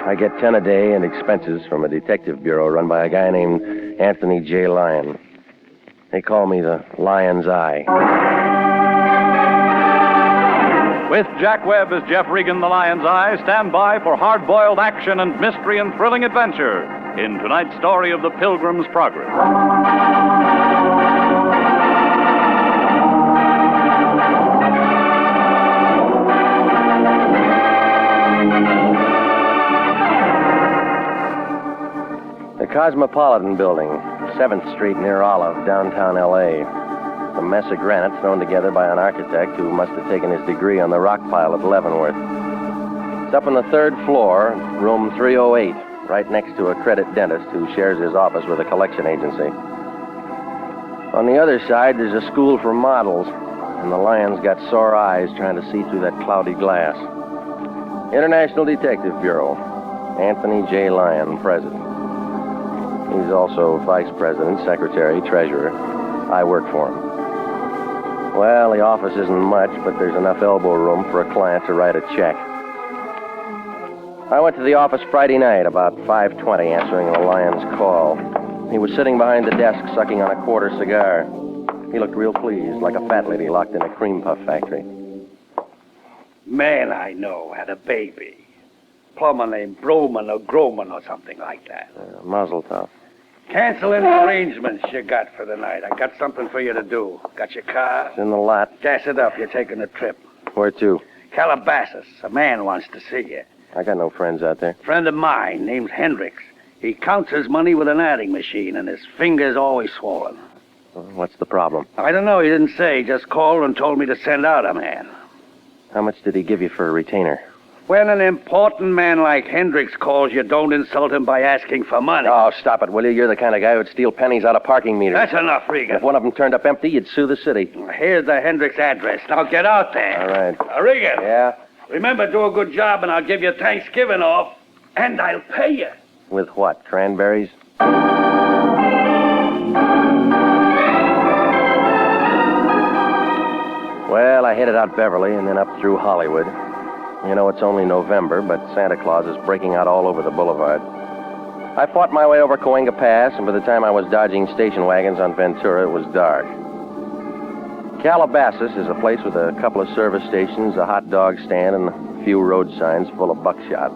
I get 10 a day and expenses from a detective bureau run by a guy named Anthony J. Lyon. They call me the Lion's Eye. With Jack Webb as Jeff Regan, the Lion's Eye, stand by for hard-boiled action and mystery and thrilling adventure in tonight's story of the Pilgrim's Progress. The Cosmopolitan Building, 7th Street near Olive, downtown L.A. A mess of granite thrown together by an architect who must have taken his degree on the rock pile at Leavenworth. It's up on the 3rd floor, room 308, right next to a credit dentist who shares his office with a collection agency. On the other side, there's a school for models, and the Lion's got sore eyes trying to see through that cloudy glass. International Detective Bureau, Anthony J. Lyon, president. He's also vice president, secretary, treasurer. I work for him. Well, the office isn't much, but there's enough elbow room for a client to write a check. I went to the office Friday night, about 5:20, answering the Lion's call. He was sitting behind the desk, sucking on a quarter cigar. He looked real pleased, like a fat lady locked in a cream puff factory. Man I know had a baby. Plumber named Broman or Groman or something like that. Mazel tov. Cancel any arrangements you got for the night. I got something for you to do. Got your car? It's in the lot. Gas it up. You're taking a trip. Where to? Calabasas. A man wants to see you. I got no friends out there. Friend of mine named Hendricks. He counts his money with an adding machine, and his finger's always swollen. What's the problem? I don't know. He didn't say. He just called and told me to send out a man. How much did he give you for a retainer? When an important man like Hendricks calls, you don't insult him by asking for money. Oh, stop it, will you? You're the kind of guy who'd steal pennies out of parking meters. That's enough, Regan. If one of them turned up empty, you'd sue the city. Here's the Hendricks address. Now get out there. All right. Regan. Yeah? Remember, do a good job, and I'll give you Thanksgiving off, and I'll pay you. With what, cranberries? Well, I headed out Beverly and then up through Hollywood. You know, it's only November, but Santa Claus is breaking out all over the boulevard. I fought my way over Cahuenga Pass, and by the time I was dodging station wagons on Ventura, it was dark. Calabasas is a place with a couple of service stations, a hot dog stand, and a few road signs full of buckshot.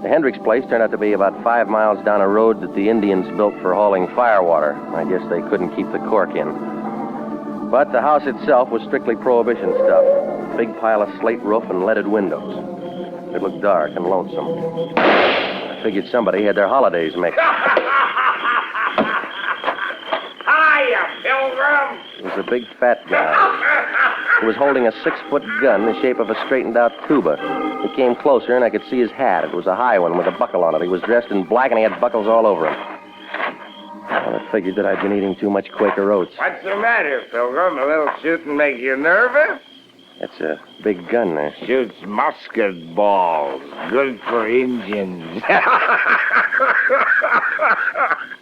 The Hendricks place turned out to be about 5 miles down a road that the Indians built for hauling firewater. I guess they couldn't keep the cork in. But the house itself was strictly prohibition stuff. Big pile of slate roof and leaded windows. It looked dark and lonesome. I figured somebody had their holidays mixed. Hiya, Pilgrim! It was a big fat guy. He was holding a 6-foot gun the shape of a straightened-out tuba. He came closer, and I could see his hat. It was a high one with a buckle on it. He was dressed in black, and he had buckles all over him. Well, I figured that I'd been eating too much Quaker Oats. What's the matter, Pilgrim? A little shooting make you nervous? That's a big gun there. Shoots musket balls. Good for Indians.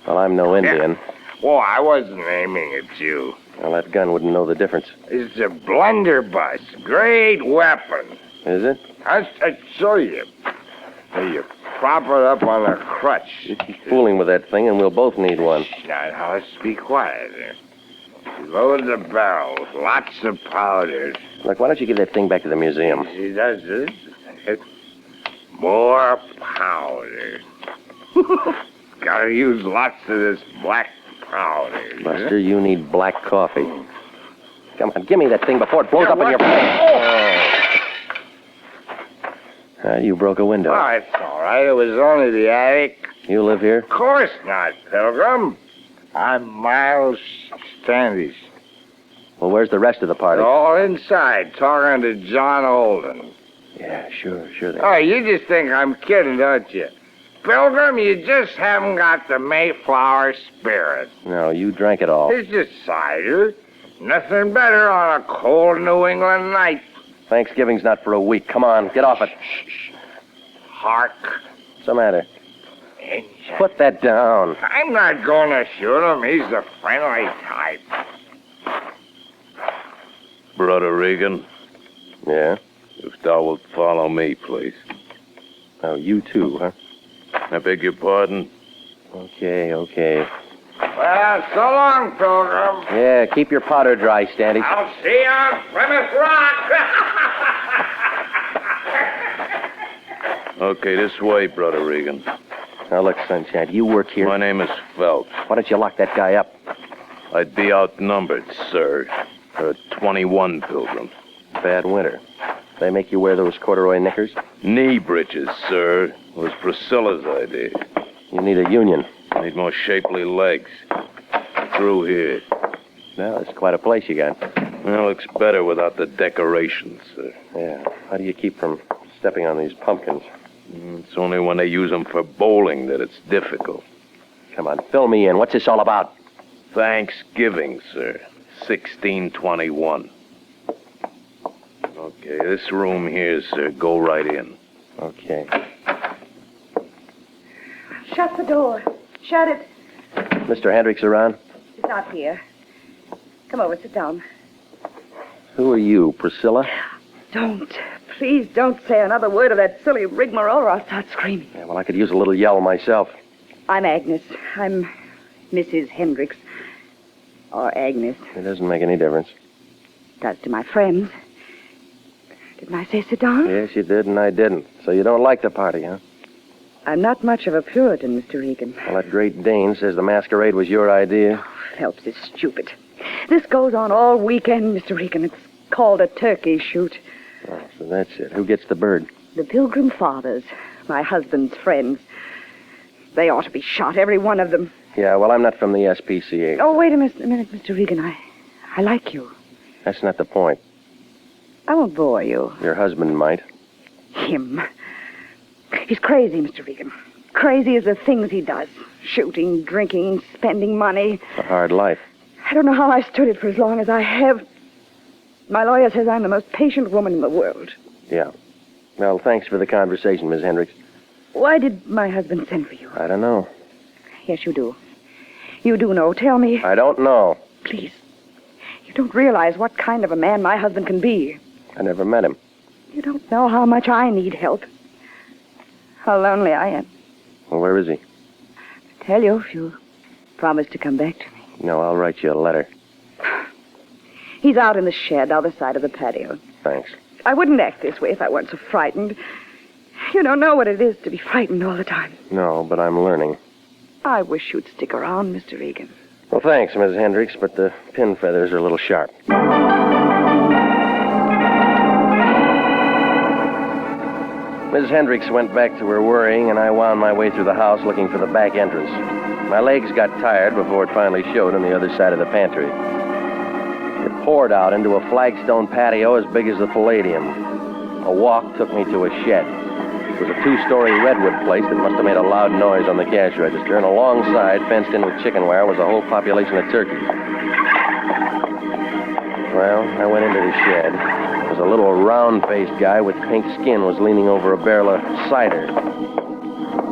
Well, I'm no Indian. Well, I wasn't aiming at you. Well, that gun wouldn't know the difference. It's a blunderbuss. Great weapon. Is it? I'll show you. You prop it up on a crutch. You keep fooling with that thing, and we'll both need one. Now, let's be quiet. Load the barrels. Lots of powders. Look, why don't you give that thing back to the museum? She does this. More powder. Gotta use lots of this black powder. Buster, you need black coffee. Come on, give me that thing before it blows up in your face. You broke a window. Oh, it's all right. It was only the attic. You live here? Of course not, Pilgrim. I'm Miles Standish. Well, where's the rest of the party? They're all inside, talking to John Olden. Yeah, sure they Oh, you just think I'm kidding, don't you? Pilgrim, you just haven't got the Mayflower spirit. No, you drank it all. It's just cider. Nothing better on a cold New England night. Thanksgiving's not for a week. Come on, get off it. Shh. Hark. What's the matter? Injun. Put that down. I'm not going to shoot him. He's a friendly type. Brother Regan, Yeah? if thou wilt follow me, please. Oh, you too, huh? I beg your pardon? Okay. Well, so long, Pilgrim. Yeah, keep your powder dry, Standy. I'll see you on Plymouth Rock. Okay, this way, Brother Regan. Now, look, Sunshine, you work here. My name is Phelps. Why don't you lock that guy up? I'd be outnumbered, sir. There are 21 pilgrims. Bad winter. They make you wear those corduroy knickers? Knee breeches, sir. It was Priscilla's idea. You need a union. I need more shapely legs. Through here. Now, it's quite a place you got. Well, it looks better without the decorations, sir. Yeah. How do you keep from stepping on these pumpkins? It's only when they use them for bowling that it's difficult. Come on, fill me in. What's this all about? Thanksgiving, sir. 1621. Okay, this room here, sir. Go right in. Okay. Shut the door. Shut it. Mr. Hendricks around? He's not here. Come over, sit down. Who are you, Priscilla? Please don't say another word of that silly rigmarole or I'll start screaming. Yeah, well, I could use a little yell myself. I'm Agnes. I'm Mrs. Hendricks. Or Agnes. It doesn't make any difference. Does to my friends. Didn't I say sit down? Yes, you did, and I didn't. So you don't like the party, huh? I'm not much of a Puritan, Mr. Regan. Well, that Great Dane says the masquerade was your idea. Phelps is stupid. This goes on all weekend, Mr. Regan. It's called a turkey shoot. Oh, so that's it. Who gets the bird? The Pilgrim Fathers, my husband's friends. They ought to be shot, every one of them. Yeah, well, I'm not from the SPCA. Oh, wait a minute, Mr. Regan. I like you. That's not the point. I won't bore you. Your husband might. Him. He's crazy, Mr. Regan. Crazy as the things he does. Shooting, drinking, spending money. It's a hard life. I don't know how I stood it for as long as I have. My lawyer says I'm the most patient woman in the world. Yeah. Well, thanks for the conversation, Miss Hendricks. Why did my husband send for you? I don't know. Yes, you do. You do know. Tell me. I don't know. Please. You don't realize what kind of a man my husband can be. I never met him. You don't know how much I need help. How lonely I am. Well, where is he? I'll tell you if you promise to come back to me. No, I'll write you a letter. He's out in the shed, other side of the patio. Thanks. I wouldn't act this way if I weren't so frightened. You don't know what it is to be frightened all the time. No, but I'm learning. I wish you'd stick around, Mr. Regan. Well, thanks, Miss Hendricks, but the pin feathers are a little sharp. Mrs. Hendricks went back to her worrying, and I wound my way through the house looking for the back entrance. My legs got tired before it finally showed on the other side of the pantry. It poured out into a flagstone patio as big as the Palladium. A walk took me to a shed. It was a two-story redwood place that must have made a loud noise on the cash register, and alongside, fenced in with chicken wire, was a whole population of turkeys. Well, I went into the shed. There was a little round-faced guy with pink skin was leaning over a barrel of cider.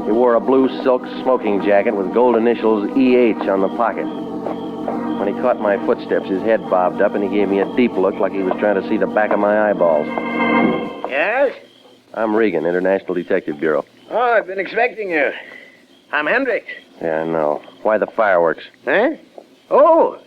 He wore a blue silk smoking jacket with gold initials EH on the pocket. When he caught my footsteps, his head bobbed up, and he gave me a deep look like he was trying to see the back of my eyeballs. Yes? I'm Regan, International Detective Bureau. Oh, I've been expecting you. I'm Hendricks. Yeah, I know. Why the fireworks? Huh? Oh!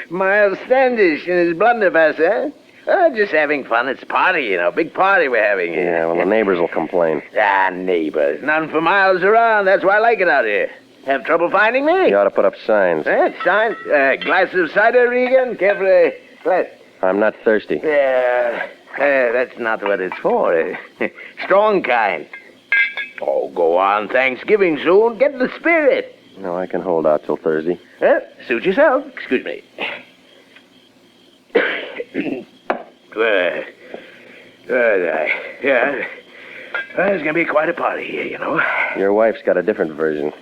Miles Standish and his blunderbuss, huh? Oh, just having fun. It's a party, you know. Big party we're having here. Yeah, well, the neighbors will complain. Ah, neighbors. None for miles around. That's why I like it out here. Have trouble finding me? You ought to put up signs. Signs? Glass of cider, Regan? Carefully. Glass. I'm not thirsty. Yeah. That's not what it's for. Strong kind. Oh, go on. Thanksgiving soon. Get the spirit. No, I can hold out till Thursday. Suit yourself. Excuse me. Yeah. There's going to be quite a party here, you know. Your wife's got a different version.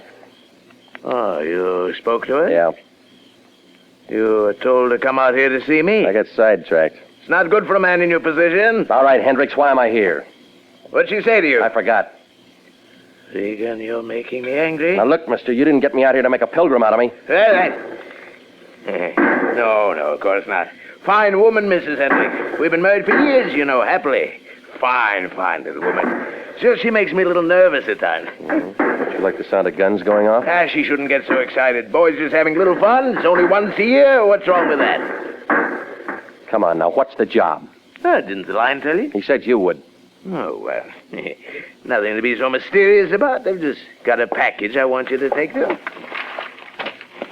Oh, you spoke to her? Yeah. You were told to come out here to see me? I got sidetracked. It's not good for a man in your position. All right, Hendricks, why am I here? What'd she say to you? I forgot. Regan, you're making me angry. Now, look, mister, you didn't get me out here to make a pilgrim out of me. No, of course not. Fine woman, Mrs. Hendricks. We've been married for years, you know, happily. fine little woman. Still, she makes me a little nervous at times. Don't you like the sound of guns going off? She shouldn't get so excited. Boys just having a little fun. It's only once a year. What's wrong with that? Come on now, what's the job? Didn't the Lion tell you? He said you would. Oh, well, nothing to be so mysterious about. They've just got a package I want you to take to them.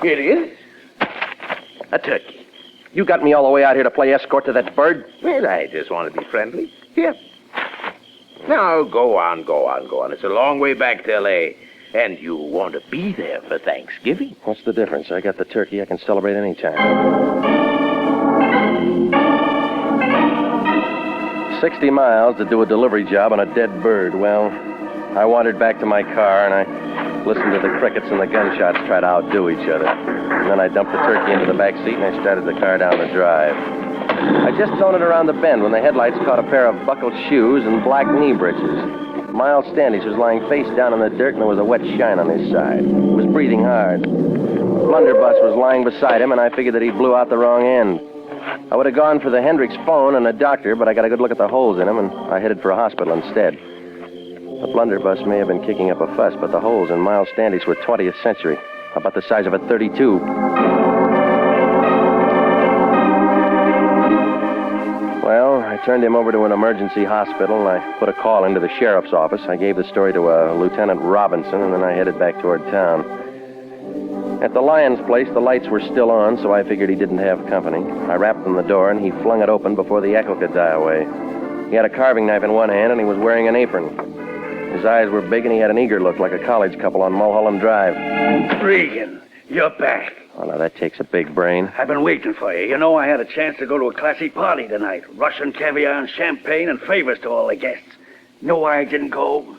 Here it is. A turkey. You got me all the way out here to play escort to that bird? Well, I just want to be friendly. Here. Now, go on. It's a long way back to L.A., and you want to be there for Thanksgiving. What's the difference? I got the turkey. I can celebrate any time. 60 miles to do a delivery job on a dead bird. Well, I wandered back to my car, and I listened to the crickets and the gunshots try to outdo each other. And then I dumped the turkey into the back seat, and I started the car down the drive. I just zoned it around the bend when the headlights caught a pair of buckled shoes and black knee breeches. Miles Standish was lying face down in the dirt, and there was a wet shine on his side. He was breathing hard. The blunderbuss was lying beside him, and I figured that he blew out the wrong end. I would have gone for the Hendricks phone and a doctor, but I got a good look at the holes in him, and I headed for a hospital instead. The blunderbuss may have been kicking up a fuss, but the holes in Miles Standish were 20th century, about the size of a .32. Well, I turned him over to an emergency hospital, and I put a call into the sheriff's office. I gave the story to Lieutenant Robinson, and then I headed back toward town. At the Lyon's place, the lights were still on, so I figured he didn't have company. I rapped on the door, and he flung it open before the echo could die away. He had a carving knife in one hand, and he was wearing an apron. His eyes were big, and he had an eager look like a college couple on Mulholland Drive. Regan, you're back. Oh, now that takes a big brain. I've been waiting for you. You know, I had a chance to go to a classy party tonight. Russian caviar and champagne and favors to all the guests. Know why I didn't go?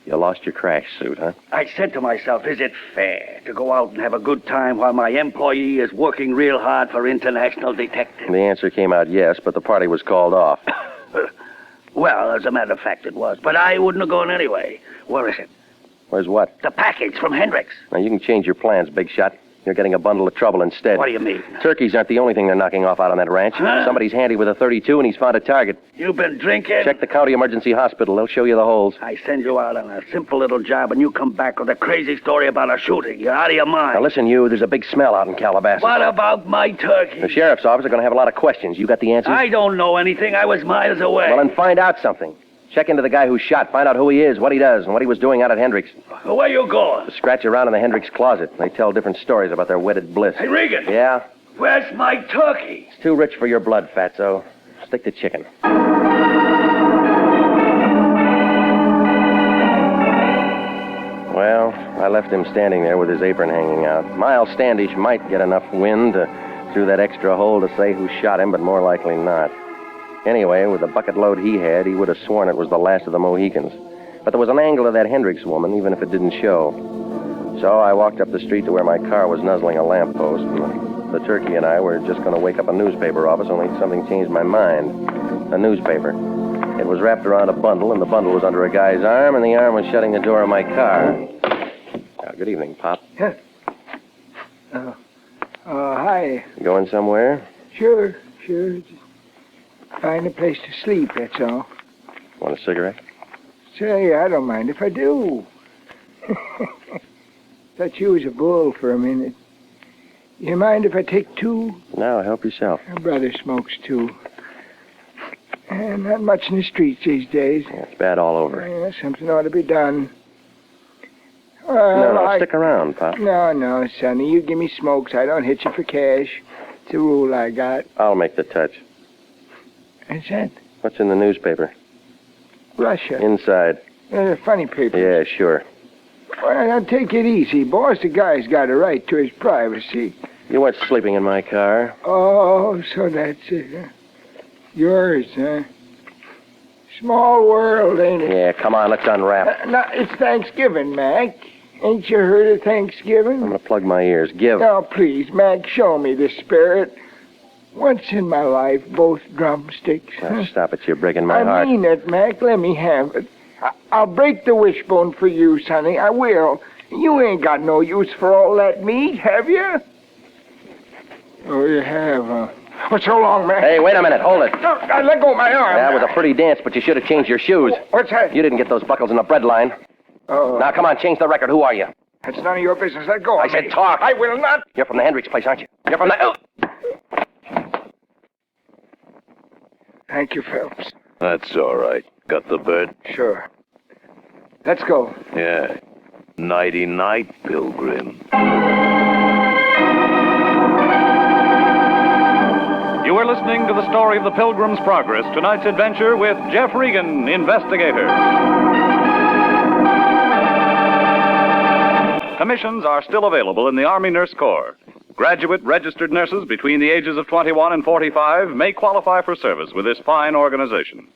You lost your crash suit, huh? I said to myself, is it fair to go out and have a good time while my employee is working real hard for international detective? The answer came out yes, but the party was called off. Well, as a matter of fact, it was. But I wouldn't have gone anyway. Where is it? Where's what? The package from Hendricks. Now, you can change your plans, big shot. You're getting a bundle of trouble instead. What do you mean? Turkeys aren't the only thing they're knocking off out on that ranch. Huh? Somebody's handy with a .32, and he's found a target. You've been drinking? Check the county emergency hospital. They'll show you the holes. I send you out on a simple little job, and you come back with a crazy story about a shooting. You're out of your mind. Now, listen, you. There's a big smell out in Calabasas. What about my turkey? The sheriff's office are going to have a lot of questions. You got the answers? I don't know anything. I was miles away. Well, then find out something. Check into the guy who shot. Find out who he is, what he does, and what he was doing out at Hendricks. Where you going? Scratch around in the Hendricks closet. They tell different stories about their wedded bliss. Hey, Regan. Yeah? Where's my turkey? It's too rich for your blood, Fatso. Stick to chicken. Well, I left him standing there with his apron hanging out. Miles Standish might get enough wind through that extra hole to say who shot him, but more likely not. Anyway, with the bucket load he had, he would have sworn it was the last of the Mohicans. But there was an angle of that Hendricks woman, even if it didn't show. So I walked up the street to where my car was nuzzling a lamppost, and the turkey and I were just going to wake up a newspaper office, only something changed my mind. A newspaper. It was wrapped around a bundle, and the bundle was under a guy's arm, and the arm was shutting the door of my car. Good evening, Pop. Hi. You going somewhere? Sure. Just find a place to sleep, that's all. Want a cigarette? Say, I don't mind if I do. Thought you was a bull for a minute. You mind if I take two? No, help yourself. My brother smokes too. And not much in the streets these days. Yeah, it's bad all over. Yeah, something ought to be done. Well, No, stick around, Pop. No, Sonny, you give me smokes. I don't hit you for cash. It's a rule I got. I'll make the touch. What's that? What's in the newspaper? Russia. Inside. Funny paper. Yeah, sure. Well, now take it easy, boss. The guy's got a right to his privacy. You weren't sleeping in my car. Oh, so that's it, huh? Yours, huh? Small world, ain't it? Yeah, come on, let's unwrap. Now, it's Thanksgiving, Mac. Ain't you heard of Thanksgiving? I'm gonna plug my ears. Give. Now, please, Mac, show me the spirit. Once in my life, both drumsticks. Now, stop it, you're breaking my heart. I mean it, Mac. Let me have it. I'll break the wishbone for you, Sonny. I will. You ain't got no use for all that meat, have you? Oh, you have, huh? For so long, man. Hey, wait a minute. Hold it. No, let go of my arm. That was a pretty dance, but you should have changed your shoes. What's that? You didn't get those buckles in the bread line. Oh, Now, come on, change the record. Who are you? it's none of your business. Let go of I me. said talk. I will not. You're from the Hendricks place, aren't you? You're from the... Oh! Thank you, Phelps. That's all right. Got the bird? Sure. Let's go. Yeah. Nighty-night, Pilgrim. You are listening to the story of the Pilgrim's Progress, tonight's adventure with Jeff Regan, Investigator. Commissions are still available in the Army Nurse Corps. Graduate registered nurses between the ages of 21 and 45 may qualify for service with this fine organization.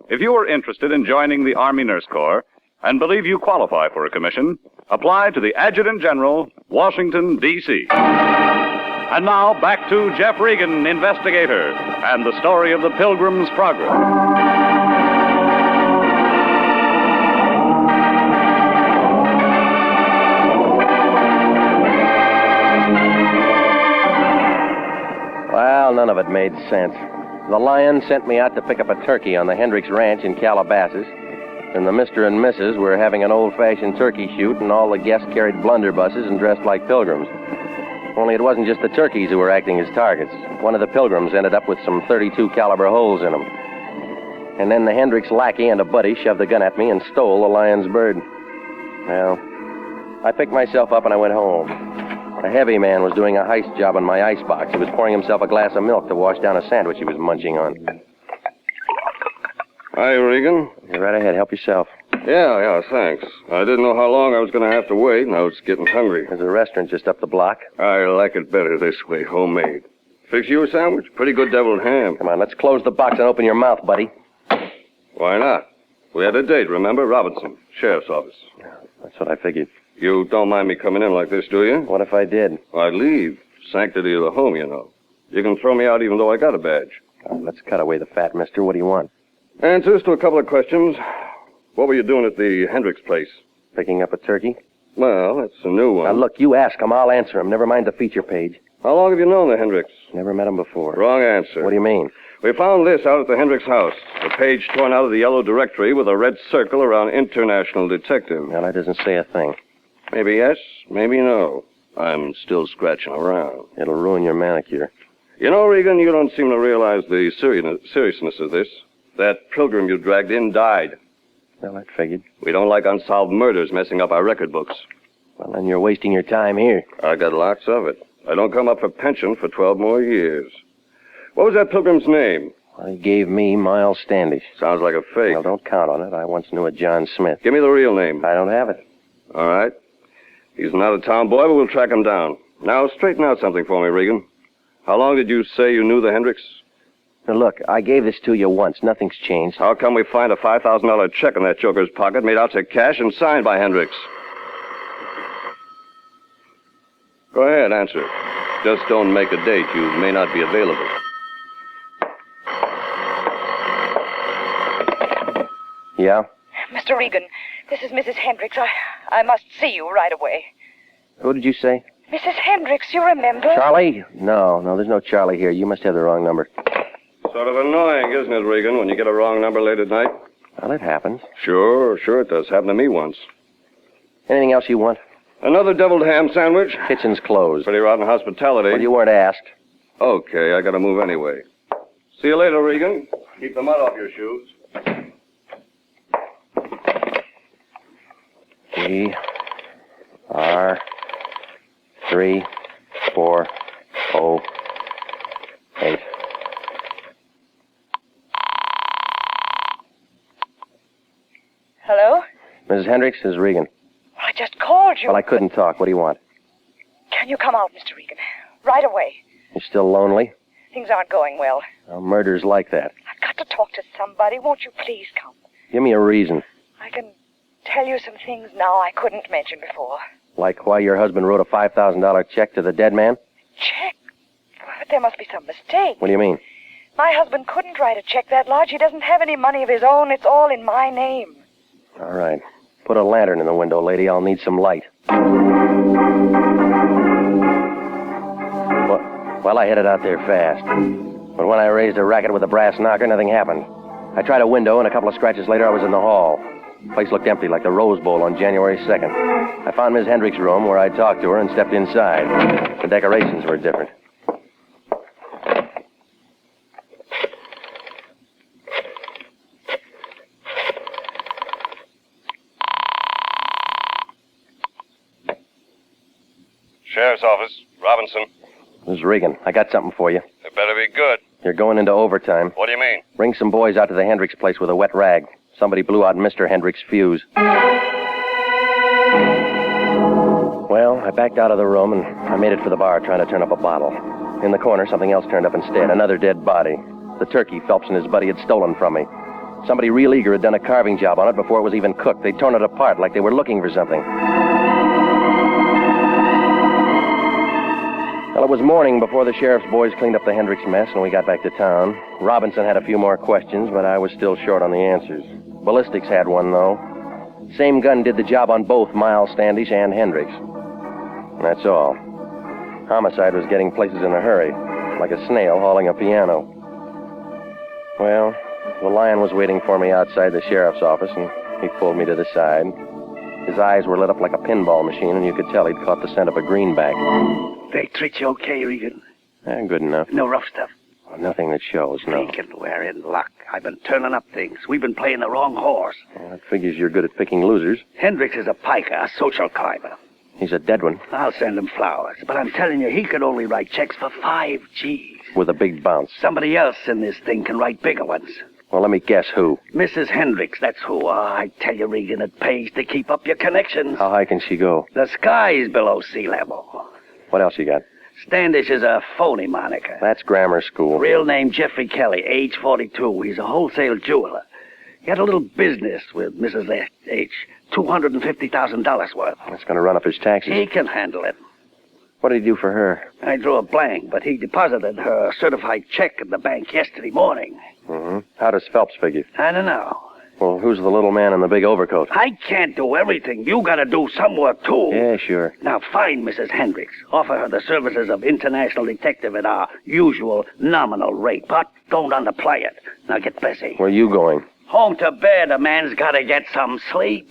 If you are interested in joining the Army Nurse Corps and believe you qualify for a commission, apply to the Adjutant General, Washington, D.C. And now, back to Jeff Regan, Investigator, and the story of the Pilgrim's Progress. Well, none of it made sense. The Lion sent me out to pick up a turkey on the Hendricks Ranch in Calabasas, and the Mr. and Mrs. were having an old-fashioned turkey shoot, and all the guests carried blunderbusses and dressed like pilgrims. Only it wasn't just the turkeys who were acting as targets. One of the pilgrims ended up with some .32 caliber holes in him. And then the Hendricks lackey and a buddy shoved a gun at me and stole the Lion's bird. Well, I picked myself up and I went home. A heavy man was doing a heist job on my icebox. He was pouring himself a glass of milk to wash down a sandwich he was munching on. Hi, Regan. You're right ahead. Help yourself. Yeah, thanks. I didn't know how long I was going to have to wait, and I was getting hungry. There's a restaurant just up the block. I like it better this way, homemade. Fix you a sandwich? Pretty good deviled ham. Come on, let's close the box and open your mouth, buddy. Why not? We had a date, remember? Robinson, Sheriff's Office. That's what I figured. You don't mind me coming in like this, do you? What if I did? I'd leave. Sanctity of the home, you know. You can throw me out even though I got a badge. Let's cut away the fat, mister. What do you want? Answers to a couple of questions. What were you doing at the Hendricks place? Picking up a turkey? Well, that's a new one. Now, look, you ask him. I'll answer him. Never mind the feature page. How long have you known the Hendricks? Never met him before. Wrong answer. What do you mean? We found this out at the Hendricks house. A page torn out of the yellow directory with a red circle around International Detective. Well, that doesn't say a thing. Maybe yes, maybe no. I'm still scratching around. It'll ruin your manicure. You know, Regan, you don't seem to realize the seriousness of this. That pilgrim you dragged in died. Well, I figured. We don't like unsolved murders messing up our record books. Well, then you're wasting your time here. I got lots of it. I don't come up for pension for 12 more years. What was that pilgrim's name? Well, he gave me Miles Standish. Sounds like a fake. Well, don't count on it. I once knew a John Smith. Give me the real name. I don't have it. All right. He's an out-of-town boy, but we'll track him down. Now, straighten out something for me, Regan. How long did you say you knew the Hendricks? Now, look, I gave this to you once. Nothing's changed. How come we find a $5,000 check in that joker's pocket made out to cash and signed by Hendricks? Go ahead, answer. Just don't make a date. You may not be available. Yeah? Mr. Regan, this is Mrs. Hendricks. I must see you right away. Who did you say? Mrs. Hendricks, you remember? Charlie? No, there's no Charlie here. You must have the wrong number. Sort of annoying, isn't it, Regan, when you get a wrong number late at night? Well, it happens. Sure it does. Happened to me once. Anything else you want? Another deviled ham sandwich? Kitchen's closed. Pretty rotten hospitality. Well, you weren't asked. Okay, I gotta move anyway. See you later, Regan. Keep the mud off your shoes. PR3408. Hello? Mrs. Hendricks, this is Regan. I just called you. Well, I couldn't talk. What do you want? Can you come out, Mr. Regan? Right away. You still lonely? Things aren't going well. Well, murder's like that. I've got to talk to somebody. Won't you please come? Give me a reason. I can tell you some things now I couldn't mention before. Like why your husband wrote a $5,000 check to the dead man? Check? But there must be some mistake. What do you mean? My husband couldn't write a check that large. He doesn't have any money of his own. It's all in my name. All right. Put a lantern in the window, lady. I'll need some light. Well, I headed out there fast. But when I raised a racket with a brass knocker, nothing happened. I tried a window, and a couple of scratches later, I was in the hall. The place looked empty, like the Rose Bowl on January 2nd. I found Miss Hendricks' room, where I talked to her, and stepped inside. The decorations were different. Sheriff's office. Robinson. This is Regan. I got something for you. It better be good. You're going into overtime. What do you mean? Bring some boys out to the Hendricks place with a wet rag. Somebody blew out Mr. Hendricks' fuse. Well, I backed out of the room, and I made it for the bar trying to turn up a bottle. In the corner, something else turned up instead. Another dead body. The turkey Phelps and his buddy had stolen from me. Somebody real eager had done a carving job on it before it was even cooked. They'd torn it apart like they were looking for something. Well, it was morning before the sheriff's boys cleaned up the Hendricks mess and we got back to town. Robinson had a few more questions, but I was still short on the answers. Ballistics had one, though. Same gun did the job on both Miles Standish and Hendricks. And that's all. Homicide was getting places in a hurry, like a snail hauling a piano. Well, the Lion was waiting for me outside the sheriff's office, and he pulled me to the side. His eyes were lit up like a pinball machine, and you could tell he'd caught the scent of a greenback. They treat you okay, Regan? Good enough. No rough stuff? Well, nothing that shows, no. Regan, we're in luck. I've been turning up things. We've been playing the wrong horse. Well, that figures you're good at picking losers. Hendricks is a piker, a social climber. He's a dead one. I'll send him flowers, but I'm telling you, he could only write checks for 5 G's. With a big bounce. Somebody else in this thing can write bigger ones. Well, let me guess who. Mrs. Hendricks, that's who. I tell you, Regan, it pays to keep up your connections. How high can she go? The sky's below sea level. What else you got? Standish is a phony moniker. That's grammar school. Real name Jeffrey Kelly, age 42. He's a wholesale jeweler. He had a little business with Mrs. H. $250,000 worth. That's going to run up his taxes. He can handle it. What did he do for her? I drew a blank, but he deposited her certified check at the bank yesterday morning. Mm-hmm. How does Phelps figure? I don't know. Well, who's the little man in the big overcoat? I can't do everything. You gotta do some work, too. Yeah, sure. Now, find Mrs. Hendricks. Offer her the services of international detective at our usual nominal rate, but don't underplay it. Now, get busy. Where are you going? Home to bed. A man's gotta get some sleep.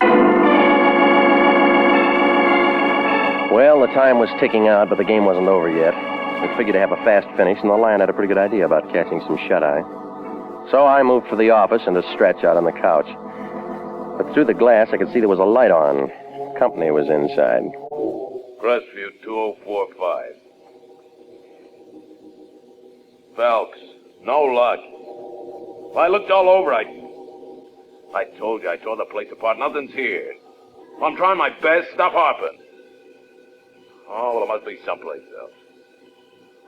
Well, the time was ticking out, but the game wasn't over yet. I figured to have a fast finish, and the Lion had a pretty good idea about catching some shut-eye. So I moved for the office and to stretch out on the couch. But through the glass, I could see there was a light on. Company was inside. Crestview 2045. Phelps, no luck. I looked all over. I told you, I tore the place apart. Nothing's here. I'm trying my best. Stop harping. Oh, well, it must be someplace else.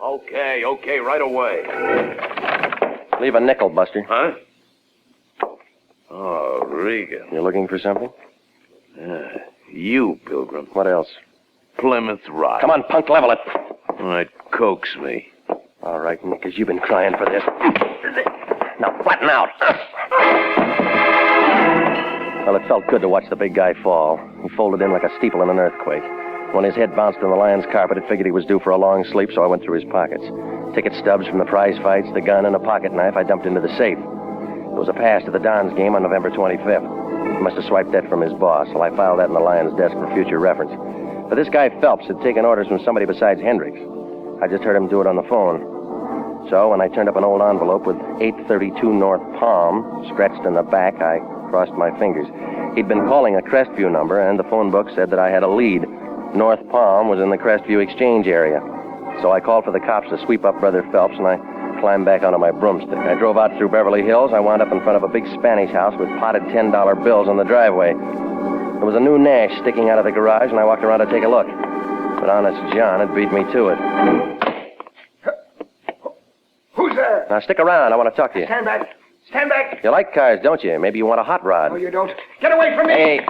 Okay, right away. Leave a nickel, Buster. Huh? Oh, Regan. You looking for something? You, Pilgrim. What else? Plymouth Rock. Come on, punk, level it. All right, coax me. All right, Nickers, you've been crying for this. Now, flatten out. Well, it felt good to watch the big guy fall. He folded in like a steeple in an earthquake. When his head bounced on the Lion's carpet, it figured he was due for a long sleep, so I went through his pockets. Ticket stubs from the prize fights, the gun, and a pocket knife I dumped into the safe. There was a pass to the Dons game on November 25th. He must have swiped that from his boss, so I filed that in the Lion's desk for future reference. But this guy Phelps had taken orders from somebody besides Hendricks. I just heard him do it on the phone. So when I turned up an old envelope with 832 North Palm scratched in the back, I crossed my fingers. He'd been calling a Crestview number, and the phone book said that I had a lead. North Palm was in the Crestview exchange area. So I called for the cops to sweep up Brother Phelps, and I climbed back onto my broomstick. I drove out through Beverly Hills. I wound up in front of a big Spanish house with potted $10 bills on the driveway. There was a new Nash sticking out of the garage, and I walked around to take a look. But honest John had beat me to it. Who's there? Now stick around. I want to talk to you. Stand back. Stand back. You like cars, don't you? Maybe you want a hot rod. No, you don't. Get away from me. Hey.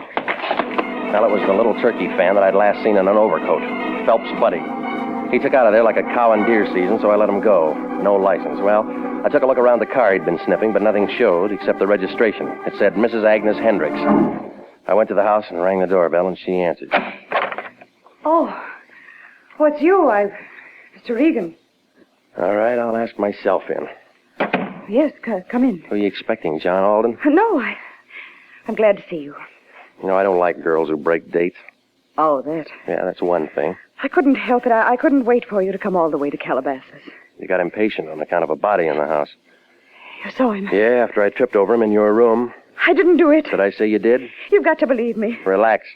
Well, it was the little turkey fan that I'd last seen in an overcoat. Phelps' buddy. He took out of there like a cow in deer season, so I let him go. No license. Well, I took a look around the car he'd been sniffing, but nothing showed except the registration. It said Mrs. Agnes Hendricks. I went to the house and rang the doorbell, and she answered. Oh, what's you? Mr. Regan. All right, I'll ask myself in. Yes, come in. Who are you expecting, John Alden? No, I'm glad to see you. You know, I don't like girls who break dates. Oh, that. Yeah, that's one thing. I couldn't help it. I couldn't wait for you to come all the way to Calabasas. You got impatient on account of a body in the house. You saw him? Yeah, after I tripped over him in your room. I didn't do it. Did I say you did? You've got to believe me. Relax.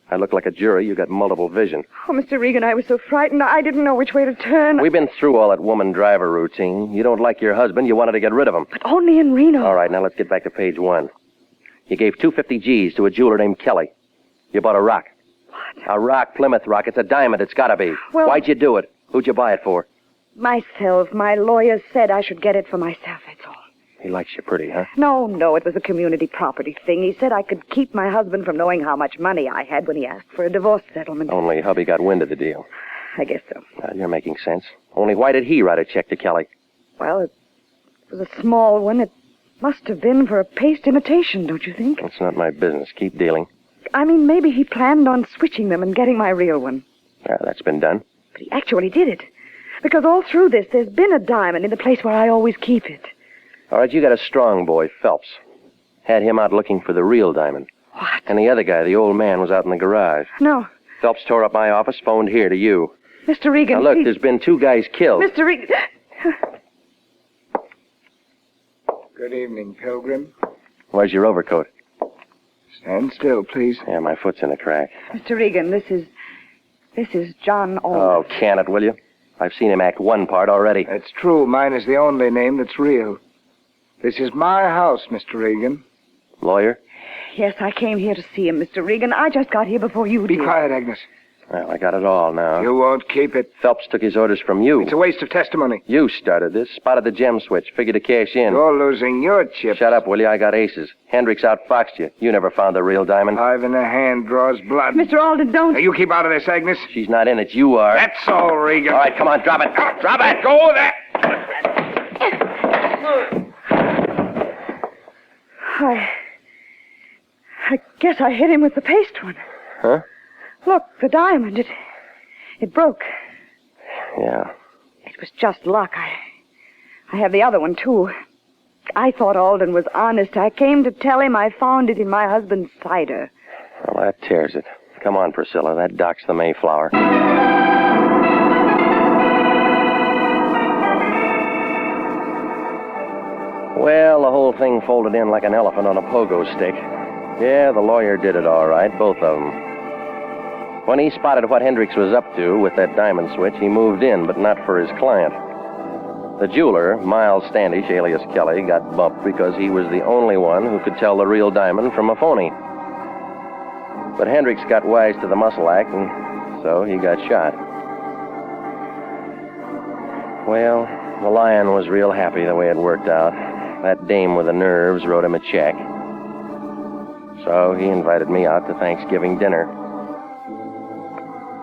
I look like a jury. You got multiple vision. Oh, Mr. Regan, I was so frightened. I didn't know which way to turn. We've been through all that woman driver routine. You don't like your husband. You wanted to get rid of him. But only in Reno. All right, now let's get back to page 1. You gave 250 G's to a jeweler named Kelly. You bought a rock. What? A rock, Plymouth rock. It's a diamond. It's got to be. Well, why'd you do it? Who'd you buy it for? Myself. My lawyer said I should get it for myself, that's all. He likes you pretty, huh? No, it was a community property thing. He said I could keep my husband from knowing how much money I had when he asked for a divorce settlement. Only hubby got wind of the deal. I guess so. You're making sense. Only why did he write a check to Kelly? Well, it was a small one. It must have been for a paste imitation, don't you think? It's not my business. Keep dealing. I mean, maybe he planned on switching them and getting my real one. That's been done. But he actually did it. Because all through this, there's been a diamond in the place where I always keep it. All right, you got a strong boy, Phelps. Had him out looking for the real diamond. What? And the other guy, the old man, was out in the garage. No. Phelps tore up my office, phoned here to you. Mr. Regan, Now, look, please. there's been 2 guys killed. Mr. Regan... Good evening, Pilgrim. Where's your overcoat? Stand still, please. Yeah, my foot's in a crack. Mr. Regan, this is John Alden. Oh, can it, will you? I've seen him act one part already. That's true. Mine is the only name that's real. This is my house, Mr. Regan. Lawyer? Yes, I came here to see him, Mr. Regan. I just got here before you Be did. quiet, Agnes. Well, I got it all now. You won't keep it. Phelps took his orders from you. It's a waste of testimony. You started this, spotted the gem switch, figured to cash in. You're losing your chips. Shut up, will you? I got aces. Hendricks outfoxed you. You never found the real diamond. 5 in the hand draws blood. Mr. Alden, don't... Now, you keep out of this, Agnes. She's not in it. You are. That's all, Regan. All right, come on, drop it. Drop it. Go there. I guess I hit him with the paste one. Huh? Look, the diamond, it broke. Yeah. It was just luck. I have the other one, too. I thought Alden was honest. I came to tell him I found it in my husband's cider. Well, that tears it. Come on, Priscilla. That docks the Mayflower. Well, the whole thing folded in like an elephant on a pogo stick. Yeah, the lawyer did it all right, both of them. When he spotted what Hendricks was up to with that diamond switch, he moved in, but not for his client. The jeweler, Miles Standish, alias Kelly, got bumped because he was the only one who could tell the real diamond from a phony. But Hendricks got wise to the muscle act, and so he got shot. Well, the Lion was real happy the way it worked out. That dame with the nerves wrote him a check. So he invited me out to Thanksgiving dinner.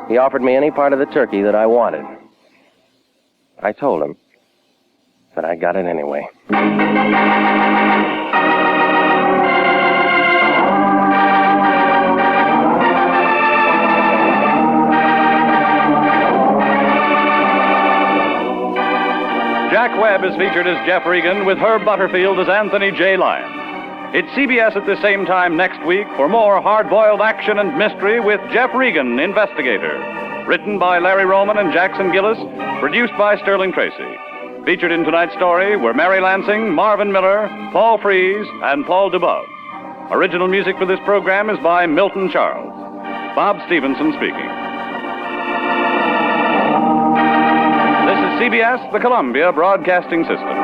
He offered me any part of the turkey that I wanted. I told him, but I got it anyway. Jack Webb is featured as Jeff Regan with Herb Butterfield as Anthony J. Lyon. It's CBS at the same time next week for more hard-boiled action and mystery with Jeff Regan, Investigator. Written by Larry Roman and Jackson Gillis, produced by Sterling Tracy. Featured in tonight's story were Mary Lansing, Marvin Miller, Paul Frees, and Paul DeBove. Original music for this program is by Milton Charles. Bob Stevenson speaking. This is CBS, the Columbia Broadcasting System.